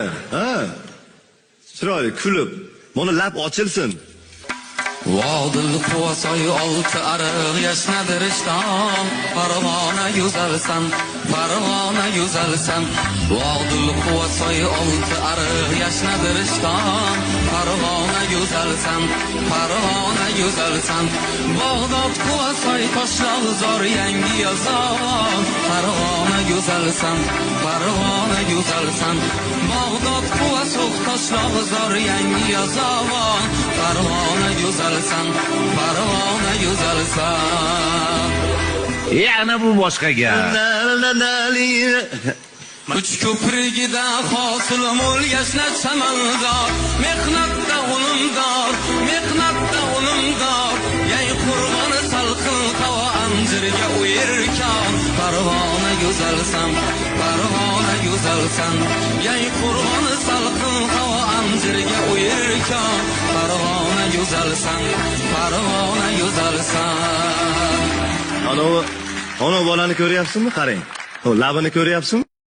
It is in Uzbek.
Ha. Chiroyli kulib, mana lab ochilsin. Vodil quvasoy olti ariq yashnadirishdan Farg'ona yuzalsan, Farg'ona yuzalsan. Vodil quvasoy olti ariq yashnadirishdan Farg'ona yuzalsan, Farg'ona yuzalsan. Bag'dod quvasoy toshloq zor yangi yozon Farg'ona yuzalsan, Farg'ona yuzalsan. Bag'dod quvasoy toshloq zor yangi yozon Farg'ona yuzalsan, Farg'ona yuzalsan. Yana bu boshqa gap. Uch ko'prigida hosil mo'l yashnat samandor, mehnatda unumdor, mehnatda unumdor. Yay qurg'oni salqin havo anjirga o'yirkan, Farg'ona yuzalsan, Farg'ona yuzalsan. Yay qurg'oni salqin havo anjirga o'yirkan, Farg'ona yuzalsan, Farg'ona yuzalsan. Ana bolani ko'ryapsizmi? Qarang. O labini ko'ryapsizmi?